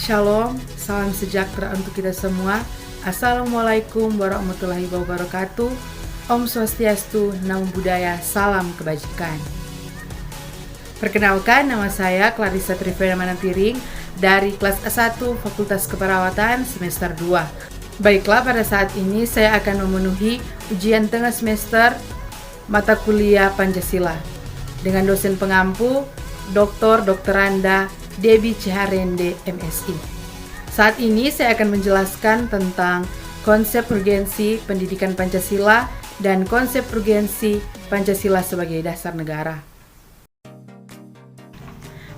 Shalom, salam sejahtera untuk kita semua. Assalamualaikum warahmatullahi wabarakatuh. Om Swastiastu, Namo Buddhaya, salam kebajikan. Perkenalkan, nama saya Clarissa Trivena Manampiring dari kelas A1 Fakultas Keperawatan semester 2. Baiklah, pada saat ini saya akan memenuhi ujian tengah semester mata kuliah Pancasila dengan dosen pengampu Dr. Anda Debbie Ciharende, MSI. Saat ini saya akan menjelaskan tentang konsep urgensi pendidikan Pancasila dan konsep urgensi Pancasila sebagai dasar negara.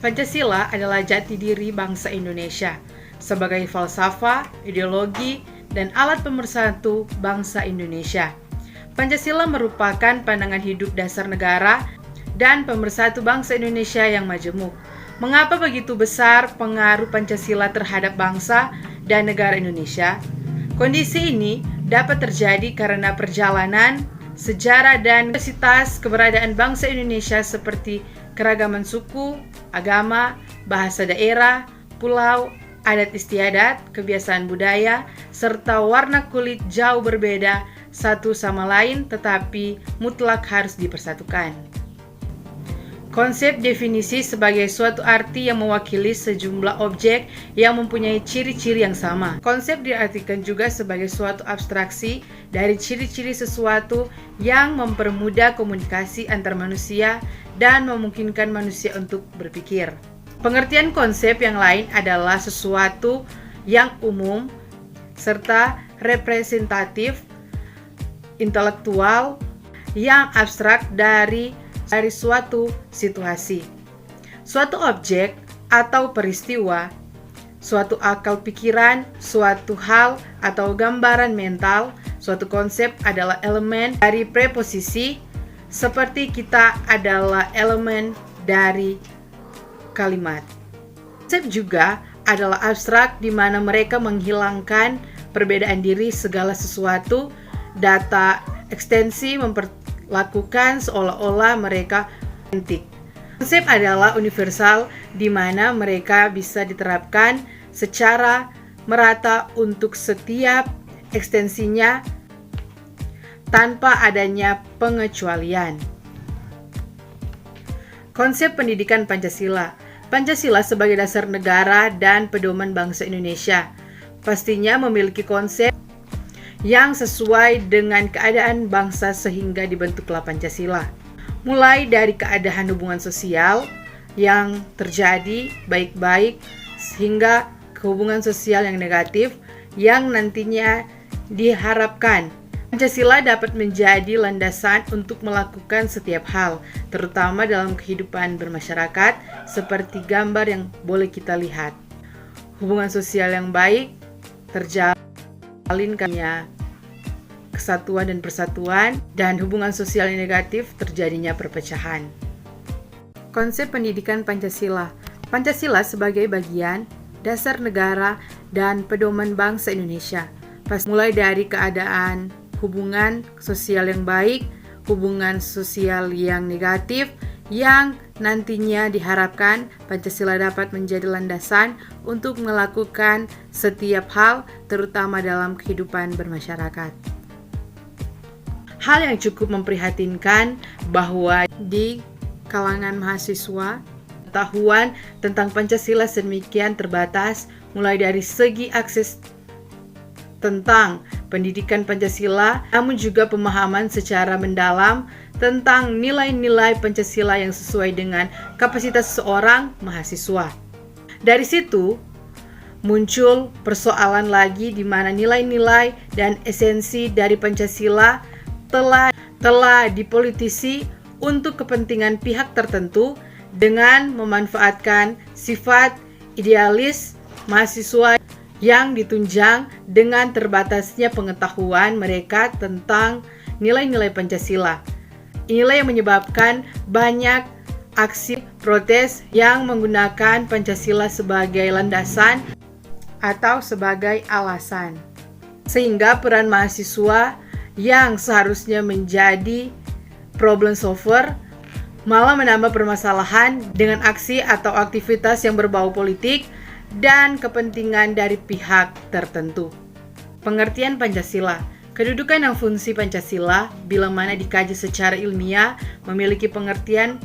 Pancasila adalah jati diri bangsa Indonesia sebagai falsafah, ideologi, dan alat pemersatu bangsa Indonesia. Pancasila merupakan pandangan hidup dasar negara dan pemersatu bangsa Indonesia yang majemuk. Mengapa begitu besar pengaruh Pancasila terhadap bangsa dan negara Indonesia? Kondisi ini dapat terjadi karena perjalanan, sejarah, dan diversitas keberadaan bangsa Indonesia seperti keragaman suku, agama, bahasa daerah, pulau, adat istiadat, kebiasaan budaya, serta warna kulit jauh berbeda satu sama lain tetapi mutlak harus dipersatukan. Konsep definisi sebagai suatu arti yang mewakili sejumlah objek yang mempunyai ciri-ciri yang sama. Konsep diartikan juga sebagai suatu abstraksi dari ciri-ciri sesuatu yang mempermudah komunikasi antar manusia dan memungkinkan manusia untuk berpikir. Pengertian konsep yang lain adalah sesuatu yang umum serta representatif, intelektual, yang abstrak dari suatu situasi, suatu objek atau peristiwa, suatu akal pikiran, suatu hal atau gambaran mental. Suatu konsep adalah elemen dari preposisi, seperti kita adalah elemen dari kalimat. Konsep juga adalah abstrak di mana mereka menghilangkan perbedaan diri segala sesuatu, data ekstensi lakukan seolah-olah mereka identik. Konsep adalah universal di mana mereka bisa diterapkan secara merata untuk setiap ekstensinya tanpa adanya pengecualian. Konsep pendidikan Pancasila. Pancasila sebagai dasar negara dan pedoman bangsa Indonesia pastinya memiliki konsep yang sesuai dengan keadaan bangsa sehingga dibentuklah Pancasila. Mulai dari keadaan hubungan sosial yang terjadi baik-baik sehingga ke hubungan sosial yang negatif yang nantinya diharapkan Pancasila dapat menjadi landasan untuk melakukan setiap hal, terutama dalam kehidupan bermasyarakat seperti gambar yang boleh kita lihat. Hubungan sosial yang baik terjalin karena kesatuan dan persatuan, dan hubungan sosial yang negatif terjadinya perpecahan. Konsep pendidikan Pancasila. Pancasila sebagai bagian dasar negara dan pedoman bangsa Indonesia. Mulai dari keadaan hubungan sosial yang baik, hubungan sosial yang negatif, yang nantinya diharapkan Pancasila dapat menjadi landasan untuk melakukan setiap hal, terutama dalam kehidupan bermasyarakat. Hal yang cukup memprihatinkan bahwa di kalangan mahasiswa, pengetahuan tentang Pancasila sedemikian terbatas, mulai dari segi akses tentang pendidikan Pancasila, namun juga pemahaman secara mendalam tentang nilai-nilai Pancasila yang sesuai dengan kapasitas seorang mahasiswa. Dari situ muncul persoalan lagi di mana nilai-nilai dan esensi dari Pancasila telah dipolitisi untuk kepentingan pihak tertentu dengan memanfaatkan sifat idealis mahasiswa yang ditunjang dengan terbatasnya pengetahuan mereka tentang nilai-nilai Pancasila. Inilah yang menyebabkan banyak aksi protes yang menggunakan Pancasila sebagai landasan atau sebagai alasan. Sehingga peran mahasiswa yang seharusnya menjadi problem solver malah menambah permasalahan dengan aksi atau aktivitas yang berbau politik dan kepentingan dari pihak tertentu. Pengertian Pancasila. Kedudukan dan fungsi Pancasila, bila mana dikaji secara ilmiah, memiliki pengertian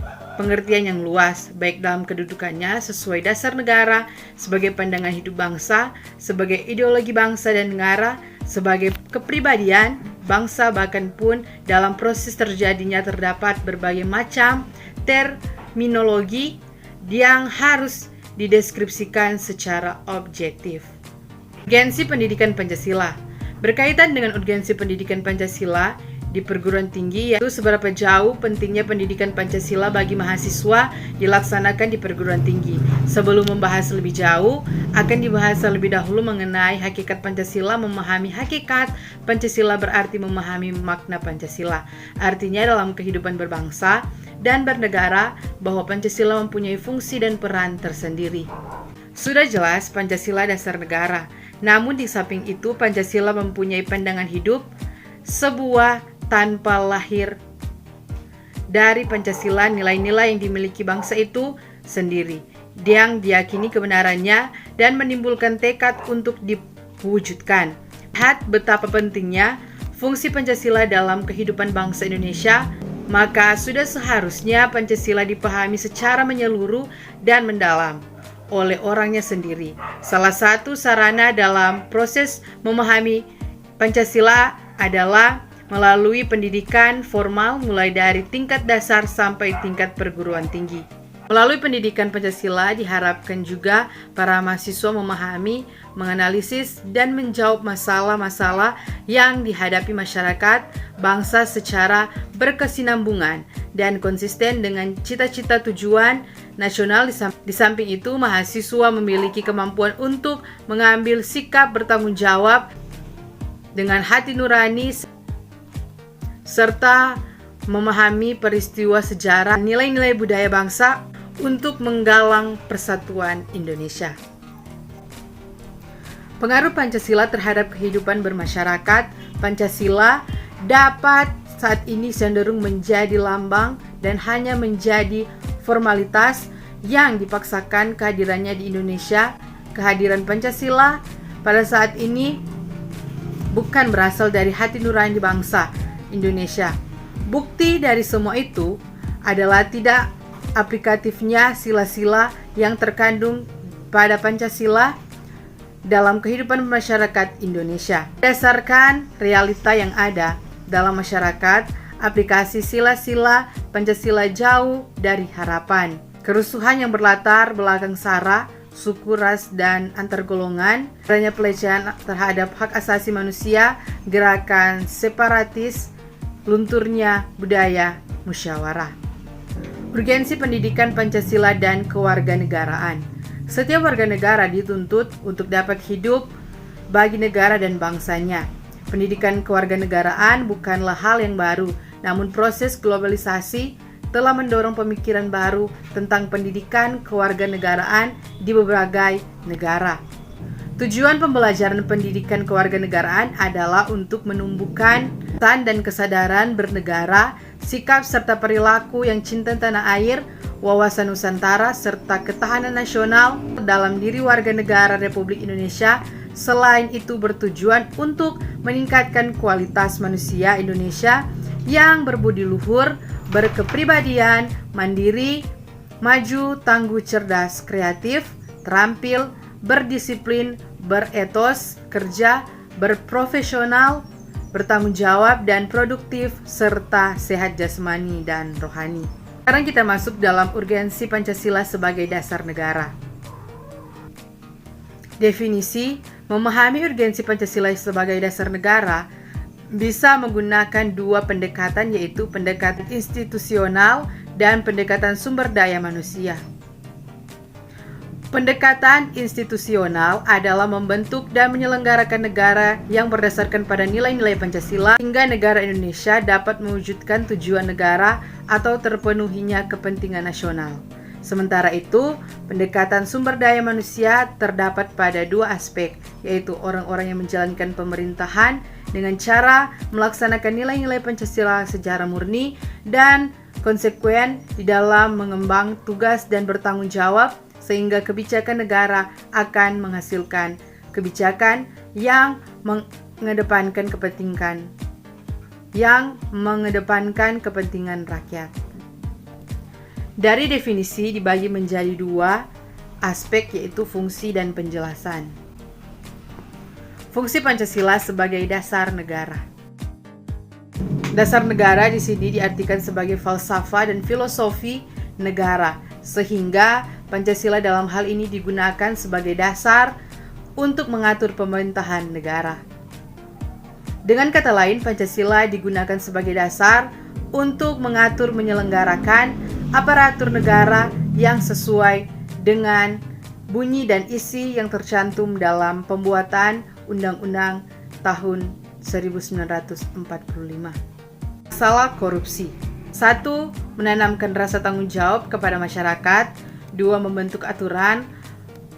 yang luas, baik dalam kedudukannya sesuai dasar negara, sebagai pandangan hidup bangsa, sebagai ideologi bangsa dan negara, sebagai kepribadian bangsa, bahkan pun dalam proses terjadinya terdapat berbagai macam terminologi yang harus dideskripsikan secara objektif. Urgensi pendidikan Pancasila. Berkaitan dengan urgensi pendidikan Pancasila di perguruan tinggi, yaitu seberapa jauh pentingnya pendidikan Pancasila bagi mahasiswa dilaksanakan di perguruan tinggi. Sebelum membahas lebih jauh, akan dibahas terlebih dahulu mengenai hakikat Pancasila. Memahami hakikat Pancasila berarti memahami makna Pancasila. Artinya dalam kehidupan berbangsa dan bernegara, bahwa Pancasila mempunyai fungsi dan peran tersendiri. Sudah jelas Pancasila dasar negara. Namun di samping itu, Pancasila mempunyai pandangan hidup sebuah tanpa lahir dari Pancasila, nilai-nilai yang dimiliki bangsa itu sendiri, yang diyakini kebenarannya dan menimbulkan tekad untuk diwujudkan. Lihat betapa pentingnya fungsi Pancasila dalam kehidupan bangsa Indonesia, maka sudah seharusnya Pancasila dipahami secara menyeluruh dan mendalam oleh orangnya sendiri. Salah satu sarana dalam proses memahami Pancasila adalah melalui pendidikan formal mulai dari tingkat dasar sampai tingkat perguruan tinggi. Melalui pendidikan Pancasila diharapkan juga para mahasiswa memahami, menganalisis, dan menjawab masalah-masalah yang dihadapi masyarakat bangsa secara berkesinambungan dan konsisten dengan cita-cita tujuan nasional. Di samping itu, mahasiswa memiliki kemampuan untuk mengambil sikap bertanggung jawab dengan hati nurani serta memahami peristiwa sejarah, nilai-nilai budaya bangsa untuk menggalang persatuan Indonesia. Pengaruh Pancasila terhadap kehidupan bermasyarakat. Pancasila dapat saat ini cenderung menjadi lambang dan hanya menjadi formalitas yang dipaksakan kehadirannya di Indonesia. Kehadiran Pancasila pada saat ini bukan berasal dari hati nurani bangsa Indonesia. Bukti dari semua itu adalah tidak aplikatifnya sila-sila yang terkandung pada Pancasila dalam kehidupan masyarakat Indonesia. Berdasarkan realita yang ada dalam masyarakat, aplikasi sila-sila Pancasila jauh dari harapan. Kerusuhan yang berlatar belakang sara, suku, ras, dan antar golongan, adanya pelecehan terhadap hak asasi manusia, gerakan separatis, lunturnya budaya musyawarah. Urgensi pendidikan Pancasila dan kewarganegaraan. Setiap warga negara dituntut untuk dapat hidup bagi negara dan bangsanya. Pendidikan kewarganegaraan bukanlah hal yang baru, namun proses globalisasi telah mendorong pemikiran baru tentang pendidikan kewarganegaraan di berbagai negara. Tujuan pembelajaran pendidikan kewarganegaraan adalah untuk menumbuhkan pesan dan kesadaran bernegara, sikap serta perilaku yang cinta tanah air, wawasan Nusantara, serta ketahanan nasional dalam diri warga negara Republik Indonesia. Selain itu bertujuan untuk meningkatkan kualitas manusia Indonesia yang berbudi luhur, berkepribadian, mandiri, maju, tangguh, cerdas, kreatif, terampil, berdisiplin, beretos, kerja, berprofesional, bertanggung jawab, dan produktif, serta sehat jasmani dan rohani. Sekarang kita masuk dalam urgensi Pancasila sebagai dasar negara. Definisi, memahami urgensi Pancasila sebagai dasar negara bisa menggunakan dua pendekatan, yaitu pendekatan institusional dan pendekatan sumber daya manusia. Pendekatan institusional adalah membentuk dan menyelenggarakan negara yang berdasarkan pada nilai-nilai Pancasila hingga negara Indonesia dapat mewujudkan tujuan negara atau terpenuhinya kepentingan nasional. Sementara itu, pendekatan sumber daya manusia terdapat pada dua aspek, yaitu orang-orang yang menjalankan pemerintahan dengan cara melaksanakan nilai-nilai Pancasila secara murni dan konsekuen di dalam mengemban tugas dan bertanggung jawab sehingga kebijakan negara akan menghasilkan kebijakan yang mengedepankan kepentingan rakyat. Dari definisi dibagi menjadi dua aspek, yaitu fungsi dan penjelasan. Fungsi Pancasila sebagai dasar negara. Dasar negara di sini diartikan sebagai falsafah dan filosofi negara, sehingga Pancasila dalam hal ini digunakan sebagai dasar untuk mengatur pemerintahan negara. Dengan kata lain, Pancasila digunakan sebagai dasar untuk mengatur menyelenggarakan aparatur negara yang sesuai dengan bunyi dan isi yang tercantum dalam pembuatan Undang-Undang tahun 1945. Masalah korupsi. 1. Menanamkan rasa tanggung jawab kepada masyarakat. 2. Membentuk aturan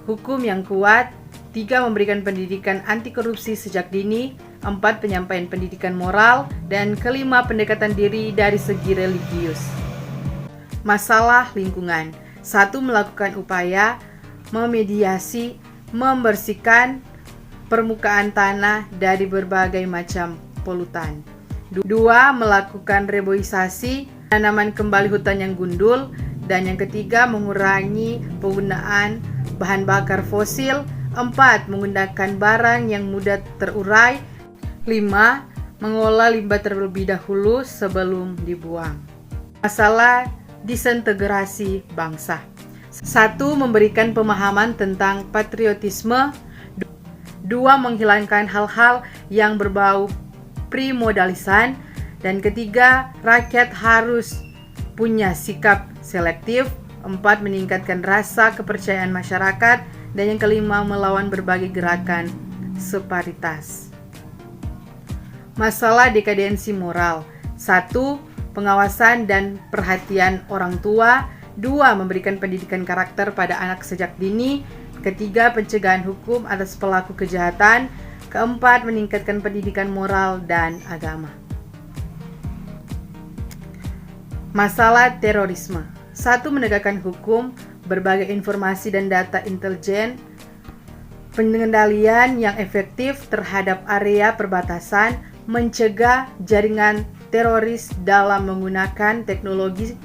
hukum yang kuat. 3. Memberikan pendidikan anti korupsi sejak dini. 4. Penyampaian pendidikan moral. Dan kelima, pendekatan diri dari segi religius. Masalah lingkungan. 1. Melakukan upaya memediasi, membersihkan permukaan tanah dari berbagai macam polutan. 2. Melakukan reboisasi, penanaman kembali hutan yang gundul. Dan yang ketiga, mengurangi penggunaan bahan bakar fosil. 4. Menggunakan barang yang mudah terurai. 5. Mengolah limbah terlebih dahulu sebelum dibuang. Masalah disintegrasi bangsa. 1. Memberikan pemahaman tentang patriotisme. 2. Menghilangkan hal-hal yang berbau primodalisan. Dan ketiga, rakyat harus punya sikap selektif. 4. Meningkatkan rasa kepercayaan masyarakat. Dan yang kelima, melawan berbagai gerakan separitas. Masalah dekadensi moral. 1. Pengawasan dan perhatian orang tua. 2. Memberikan pendidikan karakter pada anak sejak dini. Ketiga, pencegahan hukum atas pelaku kejahatan. Keempat, meningkatkan pendidikan moral dan agama. Masalah terorisme. 1. Menegakkan hukum, berbagai informasi dan data intelijen, pengendalian yang efektif terhadap area perbatasan, mencegah jaringan teroris dalam menggunakan teknologi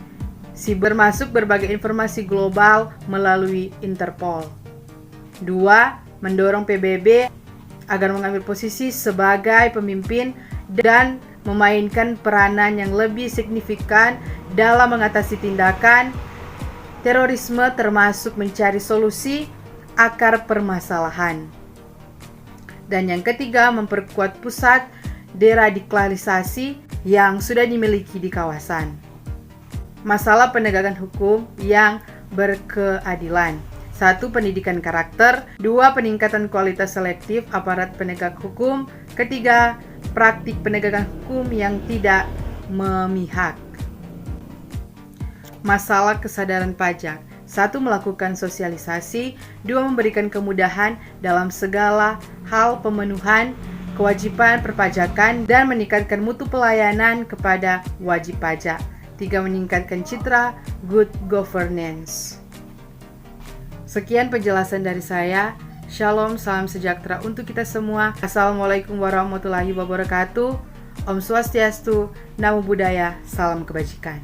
siber, masuk berbagai informasi global melalui Interpol. 2. Mendorong PBB agar mengambil posisi sebagai pemimpin dan memainkan peranan yang lebih signifikan dalam mengatasi tindakan terorisme, termasuk mencari solusi akar permasalahan. Dan yang ketiga, memperkuat pusat deradikalisasi yang sudah dimiliki di kawasan. Masalah penegakan hukum yang berkeadilan. 1. Pendidikan karakter. 2. Peningkatan kualitas selektif aparat penegak hukum. Ketiga, praktik penegakan hukum yang tidak memihak. Masalah kesadaran pajak. 1. Melakukan sosialisasi. 2. Memberikan kemudahan dalam segala hal pemenuhan kewajiban perpajakan dan meningkatkan mutu pelayanan kepada wajib pajak. 3. Meningkatkan citra good governance. Sekian penjelasan dari saya. Shalom, salam sejahtera untuk kita semua. Assalamualaikum warahmatullahi wabarakatuh. Om Swastiastu, Namo Buddhaya, salam kebajikan.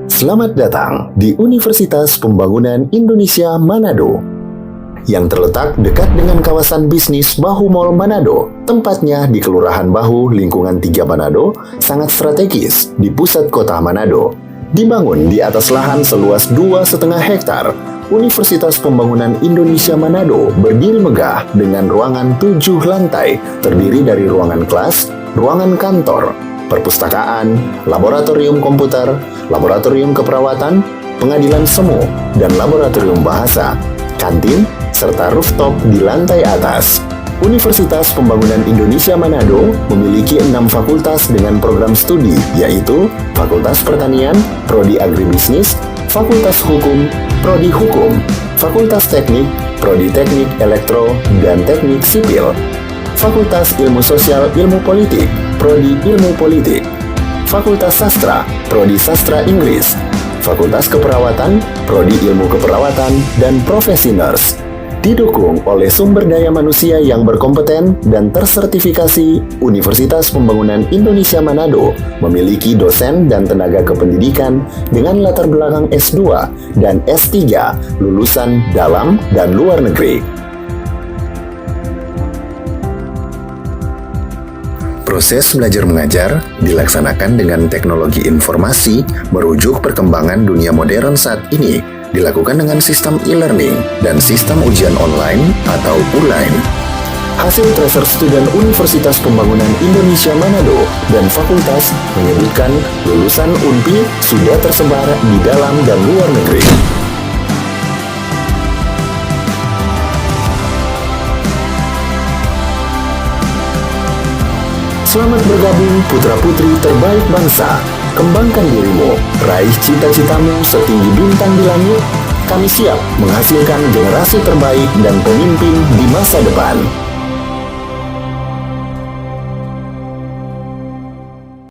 Selamat datang di Universitas Pembangunan Indonesia Manado yang terletak dekat dengan kawasan bisnis Bahu Mall Manado. Tempatnya di Kelurahan Bahu, lingkungan 3 Manado, sangat strategis di pusat kota Manado. Dibangun di atas lahan seluas 2,5 hektar, Universitas Pembangunan Indonesia Manado berdiri megah dengan ruangan 7 lantai, terdiri dari ruangan kelas, ruangan kantor, perpustakaan, laboratorium komputer, laboratorium keperawatan, pengadilan semu, dan laboratorium bahasa, kantin, serta rooftop di lantai atas. Universitas Pembangunan Indonesia Manado memiliki 6 fakultas dengan program studi, yaitu Fakultas Pertanian, Prodi Agribisnis, Fakultas Hukum, Prodi Hukum, Fakultas Teknik, Prodi Teknik Elektro dan Teknik Sipil, Fakultas Ilmu Sosial Ilmu Politik, Prodi Ilmu Politik, Fakultas Sastra, Prodi Sastra Inggris, Fakultas Keperawatan, Prodi Ilmu Keperawatan, dan Profesi Nurse. Didukung oleh sumber daya manusia yang berkompeten dan tersertifikasi, Universitas Pembangunan Indonesia Manado memiliki dosen dan tenaga kependidikan dengan latar belakang S2 dan S3 lulusan dalam dan luar negeri. Proses belajar mengajar dilaksanakan dengan teknologi informasi merujuk perkembangan dunia modern saat ini, dilakukan dengan sistem e-learning dan sistem ujian online atau ULAIN. Hasil tracer student Universitas Pembangunan Indonesia Manado dan fakultas menyebutkan lulusan UNPI sudah tersebar di dalam dan luar negeri. Selamat bergabung putra-putri terbaik bangsa. Kembangkan dirimu, raih cita-citamu setinggi bintang di langit. Kami siap menghasilkan generasi terbaik dan pemimpin di masa depan.